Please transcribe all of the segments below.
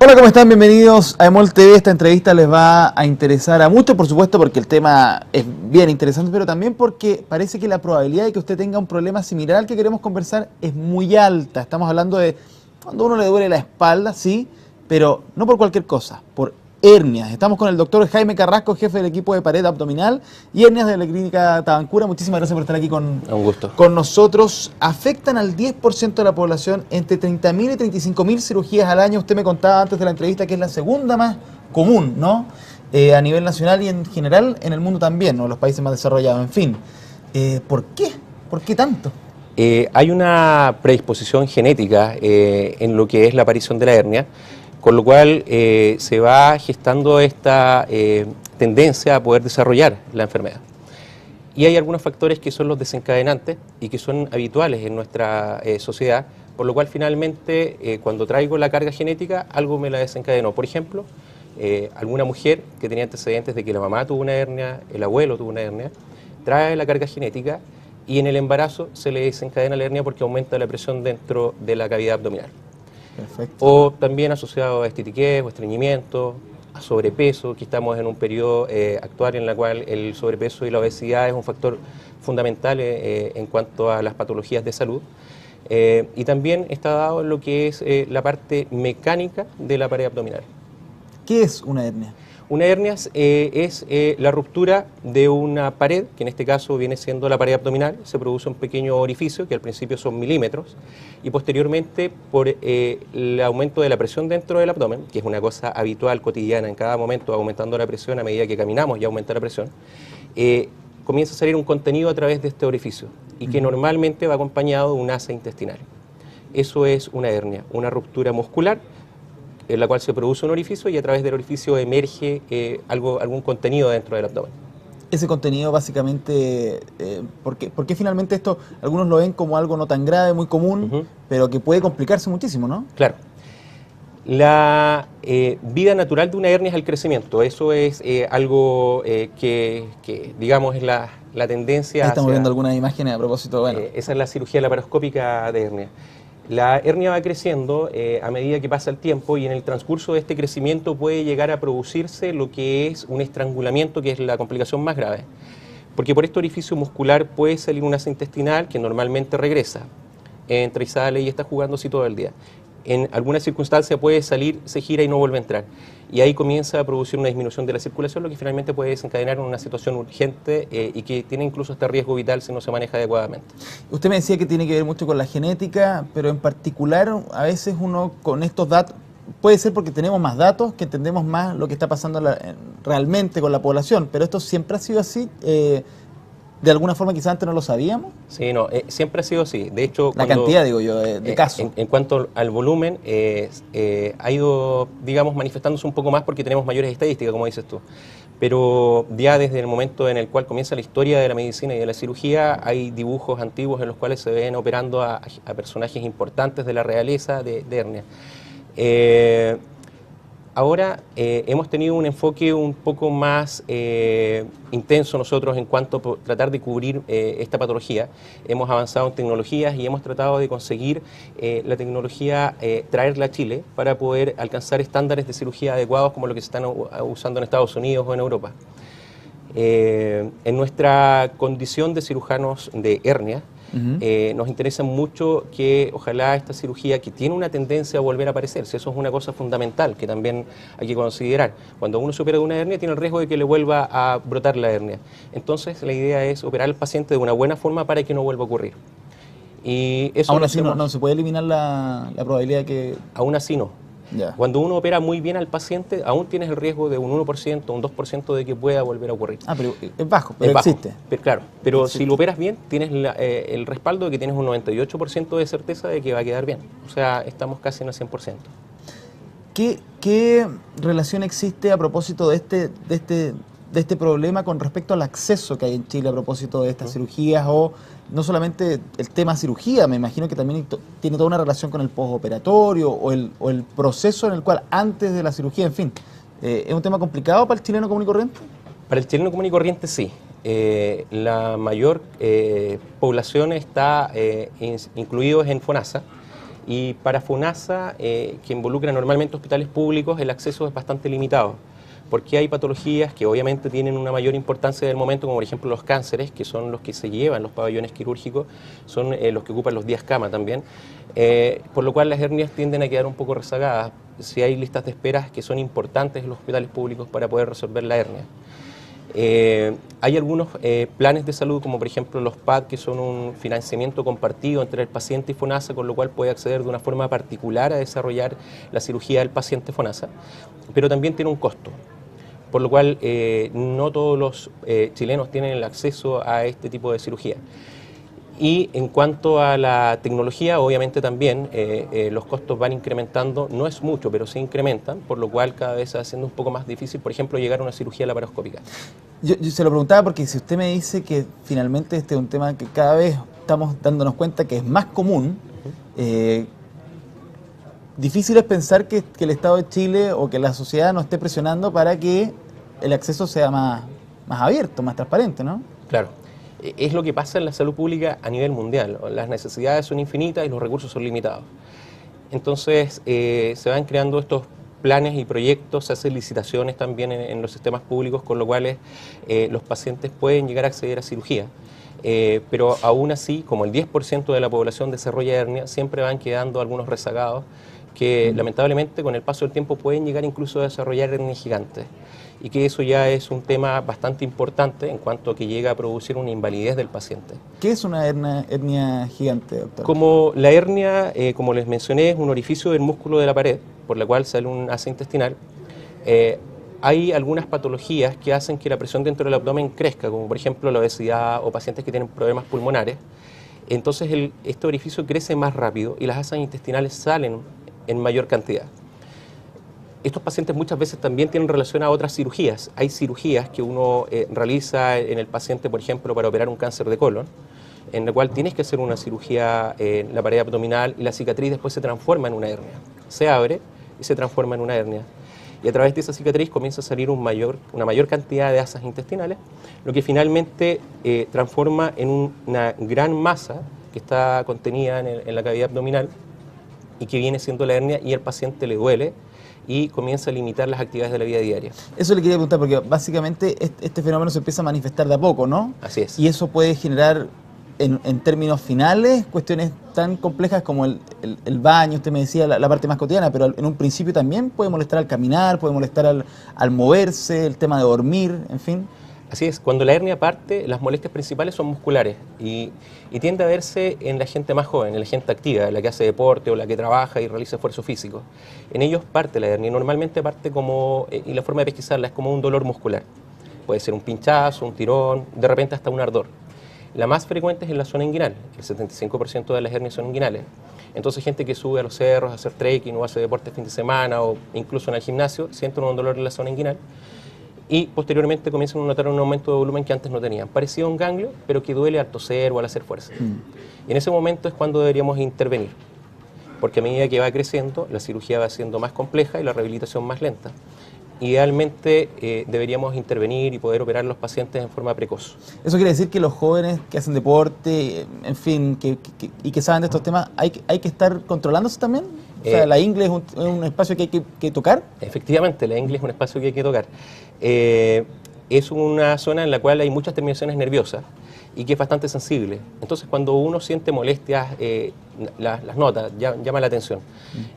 Hola, ¿cómo están? Bienvenidos a EMOL TV. Esta entrevista les va a interesar a muchos, por supuesto, porque el tema es bien interesante, pero también porque parece que la probabilidad de que usted tenga un problema similar al que queremos conversar es muy alta. Estamos hablando de cuando uno le duele la espalda, sí, pero no por cualquier cosa, por hernias. Estamos con el doctor Jaime Carrasco, jefe del equipo de pared abdominal y hernias de la clínica Tabancura. Muchísimas gracias por estar aquí con nosotros. Afectan al 10% de la población, entre 30.000 y 35.000 cirugías al año. Usted me contaba antes de la entrevista que es la segunda más común, ¿no? A nivel nacional y en general en el mundo también, ¿no? Los países más desarrollados, en fin. ¿Por qué? ¿Por qué tanto? Hay una predisposición genética en lo que es la aparición de la hernia, con lo cual se va gestando esta tendencia a poder desarrollar la enfermedad. Y hay algunos factores que son los desencadenantes y que son habituales en nuestra sociedad, por lo cual finalmente cuando traigo la carga genética algo me la desencadenó. Por ejemplo, alguna mujer que tenía antecedentes de que la mamá tuvo una hernia, el abuelo tuvo una hernia, trae la carga genética y en el embarazo se le desencadena la hernia porque aumenta la presión dentro de la cavidad abdominal. Perfecto. O también asociado a estitiquez o estreñimiento, a sobrepeso, que estamos en un periodo actual en el cual el sobrepeso y la obesidad es un factor fundamental en cuanto a las patologías de salud. Y también está dado en lo que es la parte mecánica de la pared abdominal. ¿Qué es una hernia? Una hernia es la ruptura de una pared, que en este caso viene siendo la pared abdominal. Se produce un pequeño orificio, que al principio son milímetros, y posteriormente por el aumento de la presión dentro del abdomen, que es una cosa habitual, cotidiana, en cada momento aumentando la presión a medida que caminamos y aumenta la presión, comienza a salir un contenido a través de este orificio, y que normalmente va acompañado de un asa intestinal. Eso es una hernia, una ruptura muscular, en la cual se produce un orificio y a través del orificio emerge algún contenido dentro del abdomen. Ese contenido básicamente, ¿por qué finalmente esto algunos lo ven como algo no tan grave, muy común, pero que puede complicarse muchísimo, ¿no? Claro. La vida natural de una hernia es el crecimiento. Eso es algo que, digamos, es la tendencia Ahí estamos hacia, viendo algunas imágenes a propósito, bueno. esa es la cirugía laparoscópica de hernia. La hernia va creciendo a medida que pasa el tiempo y en el transcurso de este crecimiento puede llegar a producirse lo que es un estrangulamiento, que es la complicación más grave. Porque por este orificio muscular puede salir una asa intestinal que normalmente regresa, entra y sale y está jugando así todo el día. En alguna circunstancia puede salir, se gira y no vuelve a entrar. Y ahí comienza a producir una disminución de la circulación, lo que finalmente puede desencadenar una situación urgente y que tiene incluso hasta riesgo vital si no se maneja adecuadamente. Usted me decía que tiene que ver mucho con la genética, pero en particular a veces uno con estos datos, puede ser porque tenemos más datos, que entendemos más lo que está pasando realmente con la población, pero esto siempre ha sido así. ¿De alguna forma quizás antes no lo sabíamos? Sí, no, siempre ha sido así. De hecho, la cantidad, digo yo, de casos. En cuanto al volumen, ha ido, digamos, manifestándose un poco más porque tenemos mayores estadísticas, como dices tú. Pero ya desde el momento en el cual comienza la historia de la medicina y de la cirugía, hay dibujos antiguos en los cuales se ven operando a personajes importantes de la realeza de hernia. Ahora hemos tenido un enfoque un poco más intenso nosotros en cuanto a tratar de cubrir esta patología. Hemos avanzado en tecnologías y hemos tratado de conseguir la tecnología, traerla a Chile para poder alcanzar estándares de cirugía adecuados como lo que se están usando en Estados Unidos o en Europa. En nuestra condición de cirujanos de hernia, nos interesa mucho que ojalá esta cirugía, que tiene una tendencia a volver a aparecerse, eso es una cosa fundamental que también hay que considerar. Cuando uno se opera de una hernia tiene el riesgo de que le vuelva a brotar la hernia. Entonces la idea es operar al paciente de una buena forma para que no vuelva a ocurrir. Y eso aún así no se puede eliminar la probabilidad de que... Aún así no. Ya. Cuando uno opera muy bien al paciente, aún tienes el riesgo de un 1%, un 2% de que pueda volver a ocurrir. Ah, pero es bajo, pero existe. Claro, pero existe. Si lo operas bien, tienes el respaldo de que tienes un 98% de certeza de que va a quedar bien. O sea, estamos casi en el 100%. ¿Qué relación existe a propósito de este problema con respecto al acceso que hay en Chile a propósito de estas cirugías? O no solamente el tema cirugía, me imagino que también tiene toda una relación con el postoperatorio o el proceso en el cual antes de la cirugía, en fin. ¿Es un tema complicado para el chileno común y corriente? Para el chileno común y corriente sí. La mayor población está incluidos en FONASA Y para FONASA, que involucra normalmente hospitales públicos, el acceso es bastante limitado, porque hay patologías que obviamente tienen una mayor importancia del momento, como por ejemplo los cánceres, que son los que se llevan los pabellones quirúrgicos, son los que ocupan los días cama también, por lo cual las hernias tienden a quedar un poco rezagadas si hay listas de esperas que son importantes en los hospitales públicos para poder resolver la hernia. Hay algunos planes de salud, como por ejemplo los PAD, que son un financiamiento compartido entre el paciente y FONASA, con lo cual puede acceder de una forma particular a desarrollar la cirugía del paciente FONASA, pero también tiene un costo, por lo cual no todos los chilenos tienen el acceso a este tipo de cirugía. Y en cuanto a la tecnología, obviamente también los costos van incrementando, no es mucho, pero sí incrementan, por lo cual cada vez se va haciendo un poco más difícil, por ejemplo, llegar a una cirugía laparoscópica. Yo se lo preguntaba porque si usted me dice que finalmente este es un tema que cada vez estamos dándonos cuenta que es más común, difícil es pensar que el Estado de Chile o que la sociedad nos esté presionando para que el acceso sea más abierto, más transparente, ¿no? Claro. Es lo que pasa en la salud pública a nivel mundial. Las necesidades son infinitas y los recursos son limitados. Entonces se van creando estos planes y proyectos, se hacen licitaciones también en los sistemas públicos, con lo cual los pacientes pueden llegar a acceder a cirugía. Pero aún así, como el 10% de la población desarrolla hernia, siempre van quedando algunos rezagados que lamentablemente con el paso del tiempo pueden llegar incluso a desarrollar hernias gigantes. Y que eso ya es un tema bastante importante en cuanto a que llega a producir una invalidez del paciente. ¿Qué es una hernia gigante, doctor? Como la hernia, como les mencioné, es un orificio del músculo de la pared, por la cual sale un asa intestinal. Hay algunas patologías que hacen que la presión dentro del abdomen crezca, como por ejemplo la obesidad o pacientes que tienen problemas pulmonares. Entonces este orificio crece más rápido y las asas intestinales salen en mayor cantidad. Estos pacientes muchas veces también tienen relación a otras cirugías. Hay cirugías que uno realiza en el paciente, por ejemplo, para operar un cáncer de colon, en la cual tienes que hacer una cirugía en la pared abdominal y la cicatriz después se transforma en una hernia. Se abre y se transforma en una hernia. Y a través de esa cicatriz comienza a salir una mayor cantidad de asas intestinales, lo que finalmente transforma en una gran masa que está contenida en la cavidad abdominal y que viene siendo la hernia, y al paciente le duele y comienza a limitar las actividades de la vida diaria. Eso le quería preguntar, porque básicamente este fenómeno se empieza a manifestar de a poco, ¿no? Así es. Y eso puede generar, en términos finales, cuestiones tan complejas como el baño, usted me decía, la parte más cotidiana, pero en un principio también puede molestar al caminar, puede molestar al moverse, el tema de dormir, en fin. Así es, cuando la hernia parte, las molestias principales son musculares y tiende a verse en la gente más joven, en la gente activa, la que hace deporte o la que trabaja y realiza esfuerzo físico. En ellos parte la hernia y normalmente parte como, y la forma de pesquisarla es como un dolor muscular. Puede ser un pinchazo, un tirón, de repente hasta un ardor. La más frecuente es en la zona inguinal, el 75% de las hernias son inguinales. Entonces gente que sube a los cerros a hacer trekking o hace deporte fin de semana o incluso en el gimnasio, sienten un dolor en la zona inguinal. Y posteriormente comienzan a notar un aumento de volumen que antes no tenían. Parecido a un ganglio, pero que duele al toser o al hacer fuerza. Y en ese momento es cuando deberíamos intervenir, porque a medida que va creciendo, la cirugía va siendo más compleja y la rehabilitación más lenta. Idealmente deberíamos intervenir y poder operar a los pacientes en forma precoz. Eso quiere decir que los jóvenes que hacen deporte, en fin, y que saben de estos temas, ¿hay que estar controlándose también? O sea, ¿la ingle es un espacio que hay que tocar? Efectivamente, la ingle es un espacio que hay que tocar. Es una zona en la cual hay muchas terminaciones nerviosas y que es bastante sensible. Entonces, cuando uno siente molestias, las nota, llama la atención.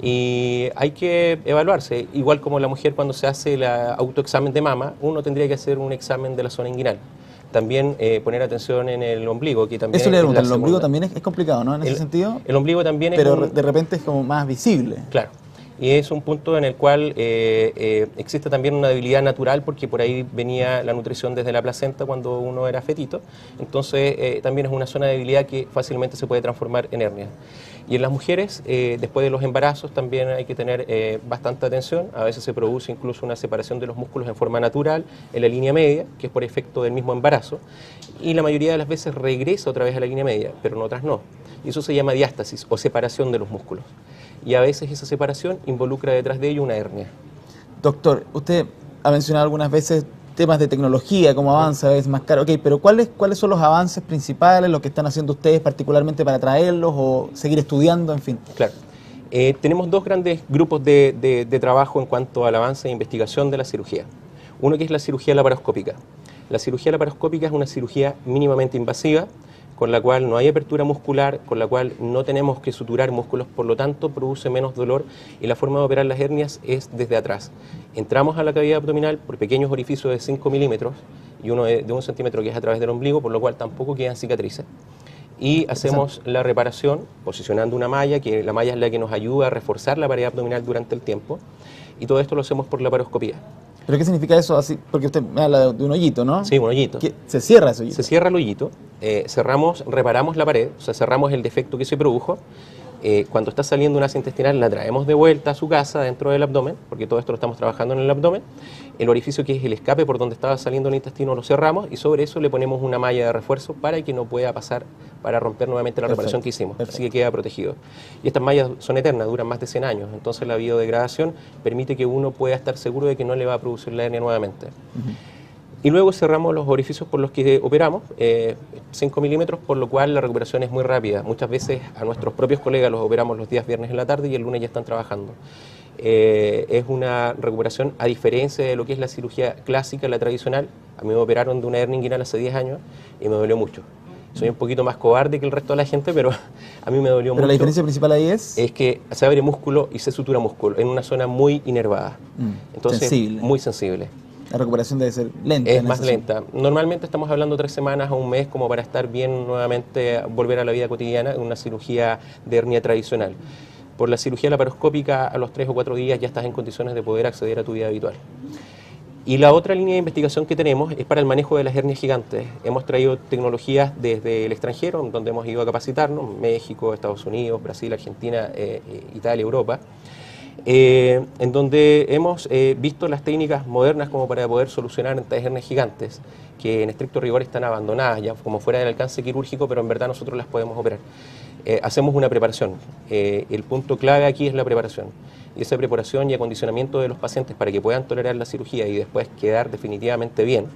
Y hay que evaluarse, igual como la mujer cuando se hace el autoexamen de mama, uno tendría que hacer un examen de la zona inguinal. También poner atención en el ombligo, que también... Eso le pregunto, el ombligo también es complicado, ¿no? En ese sentido. El ombligo también es... Pero de repente es como más visible. Claro. Y es un punto en el cual existe también una debilidad natural, porque por ahí venía la nutrición desde la placenta cuando uno era fetito. Entonces también es una zona de debilidad que fácilmente se puede transformar en hernia. Y en las mujeres, después de los embarazos, también hay que tener bastante atención. A veces se produce incluso una separación de los músculos en forma natural, en la línea media, que es por efecto del mismo embarazo. Y la mayoría de las veces regresa otra vez a la línea media, pero en otras no. Y eso se llama diástasis o separación de los músculos. Y a veces esa separación involucra detrás de ello una hernia. Doctor, usted ha mencionado algunas veces temas de tecnología, cómo avanza, es más caro. Ok, pero ¿cuáles son los avances principales, lo que están haciendo ustedes particularmente para traerlos o seguir estudiando, en fin? Claro. Tenemos dos grandes grupos de trabajo en cuanto al avance e investigación de la cirugía. Uno que es la cirugía laparoscópica. La cirugía laparoscópica es una cirugía mínimamente invasiva, con la cual no hay apertura muscular, con la cual no tenemos que suturar músculos, por lo tanto produce menos dolor y la forma de operar las hernias es desde atrás. Entramos a la cavidad abdominal por pequeños orificios de 5 milímetros y uno de 1 centímetro que es a través del ombligo, por lo cual tampoco quedan cicatrices. Y hacemos la reparación posicionando una malla, que la malla es la que nos ayuda a reforzar la pared abdominal durante el tiempo, y todo esto lo hacemos por laparoscopía. ¿Pero qué significa eso? Así, porque usted me habla de un hoyito, ¿no? Sí, un hoyito. ¿Se cierra ese hoyito? Se cierra el hoyito, reparamos la pared, o sea, cerramos el defecto que se produjo. Cuando está saliendo una asa intestinal, la traemos de vuelta a su casa dentro del abdomen, porque todo esto lo estamos trabajando en el abdomen. El orificio que es el escape por donde estaba saliendo el intestino lo cerramos y sobre eso le ponemos una malla de refuerzo para que no pueda pasar, para romper nuevamente la reparación que hicimos. Así que queda protegido. Y estas mallas son eternas, duran más de 100 años, entonces la biodegradación permite que uno pueda estar seguro de que no le va a producir la hernia nuevamente. Y luego cerramos los orificios por los que operamos, 5 milímetros, por lo cual la recuperación es muy rápida. Muchas veces a nuestros propios colegas los operamos los días viernes en la tarde y el lunes ya están trabajando. Es una recuperación a diferencia de lo que es la cirugía clásica, la tradicional. A mí me operaron de una hernia inguinal hace 10 años y me dolió mucho. Soy un poquito más cobarde que el resto de la gente, pero a mí me dolió mucho. ¿Pero la diferencia principal ahí es? Es que se abre músculo y se sutura músculo en una zona muy inervada. Entonces, sensible. Muy sensible. La recuperación debe ser lenta. Es más lenta. Normalmente estamos hablando 3 semanas a un mes como para estar bien nuevamente, volver a la vida cotidiana en una cirugía de hernia tradicional. Por la cirugía laparoscópica a los 3 o 4 días ya estás en condiciones de poder acceder a tu vida habitual. Y la otra línea de investigación que tenemos es para el manejo de las hernias gigantes. Hemos traído tecnologías desde el extranjero, donde hemos ido a capacitarnos, México, Estados Unidos, Brasil, Argentina, Italia, Europa, en donde hemos visto las técnicas modernas como para poder solucionar estas hernias gigantes, que en estricto rigor están abandonadas, ya como fuera del alcance quirúrgico, pero en verdad nosotros las podemos operar. Hacemos una preparación. El punto clave aquí es la preparación. Y esa preparación y acondicionamiento de los pacientes para que puedan tolerar la cirugía y después quedar definitivamente bien.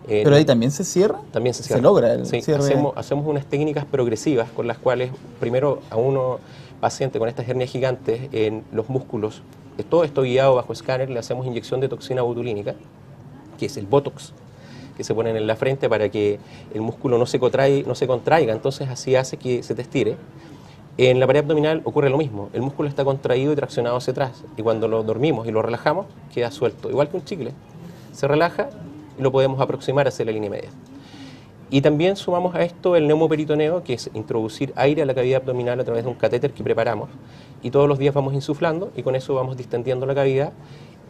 ¿Pero ahí también se cierra? También se cierra. ¿Se logra el sí, cierre? hacemos unas técnicas progresivas con las cuales primero a uno paciente con estas hernias gigantes en los músculos, todo esto guiado bajo escáner, le hacemos inyección de toxina botulínica, que es el Botox, que se ponen en la frente para que el músculo no se contraiga, entonces así hace que se te estire. En la pared abdominal ocurre lo mismo, el músculo está contraído y traccionado hacia atrás, y cuando lo dormimos y lo relajamos, queda suelto, igual que un chicle. Se relaja y lo podemos aproximar hacia la línea media. Y también sumamos a esto el neumoperitoneo, que es introducir aire a la cavidad abdominal a través de un catéter que preparamos, y todos los días vamos insuflando, y con eso vamos distendiendo la cavidad,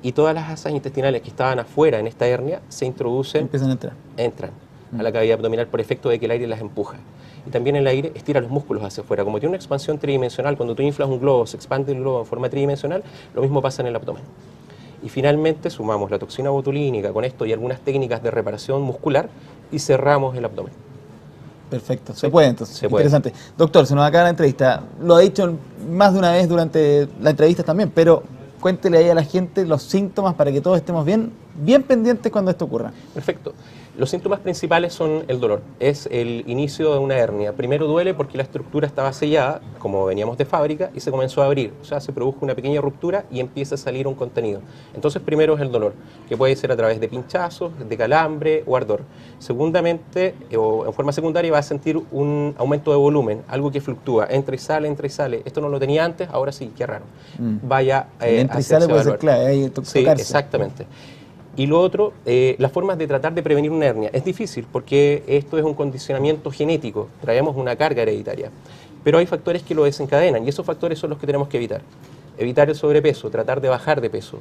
y todas las asas intestinales que estaban afuera en esta hernia se introducen, empiezan a entrar. Entran a la cavidad abdominal por efecto de que el aire las empuja. Y también el aire estira los músculos hacia afuera. Como tiene una expansión tridimensional, cuando tú inflas un globo, se expande el globo en forma tridimensional, lo mismo pasa en el abdomen. Y finalmente sumamos la toxina botulínica con esto y algunas técnicas de reparación muscular y cerramos el abdomen. Perfecto, se puede entonces, se puede. Interesante. Doctor, se nos acaba la entrevista. Lo ha dicho más de una vez durante la entrevista también, pero cuéntele ahí a la gente los síntomas para que todos estemos bien pendientes cuando esto ocurra. Perfecto. Los síntomas principales son el dolor. Es el inicio de una hernia. Primero duele porque la estructura estaba sellada, como veníamos de fábrica, y se comenzó a abrir. O sea, se produjo una pequeña ruptura y empieza a salir un contenido. Entonces, primero es el dolor, que puede ser a través de pinchazos, de calambre o ardor. Segundamente, o en forma secundaria, va a sentir un aumento de volumen, algo que fluctúa, entra y sale, entra y sale. Esto no lo tenía antes, ahora sí, qué raro. Vaya entra y sale puede ser clave, ahí tocarse. Sí, exactamente. Y lo otro, las formas de tratar de prevenir una hernia. Es difícil porque esto es un condicionamiento genético, traemos una carga hereditaria, pero hay factores que lo desencadenan y esos factores son los que tenemos que evitar. Evitar el sobrepeso, tratar de bajar de peso,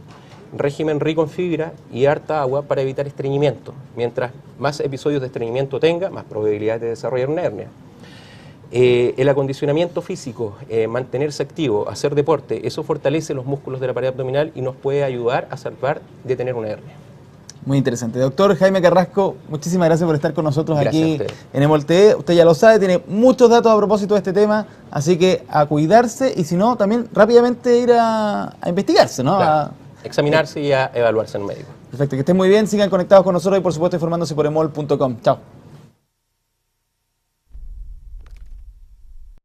régimen rico en fibra y harta agua para evitar estreñimiento. Mientras más episodios de estreñimiento tenga, más probabilidad de desarrollar una hernia. El acondicionamiento físico, mantenerse activo, hacer deporte, eso fortalece los músculos de la pared abdominal y nos puede ayudar a salvar de tener una hernia. Muy interesante. Doctor Jaime Carrasco, muchísimas gracias por estar con nosotros aquí en EMOL TV. Usted ya lo sabe, tiene muchos datos a propósito de este tema, así que a cuidarse y si no, también rápidamente ir a investigarse, ¿no? Claro. Examinarse y a evaluarse en un médico. Perfecto, que estén muy bien, sigan conectados con nosotros y por supuesto informándose por emol.com. Chao.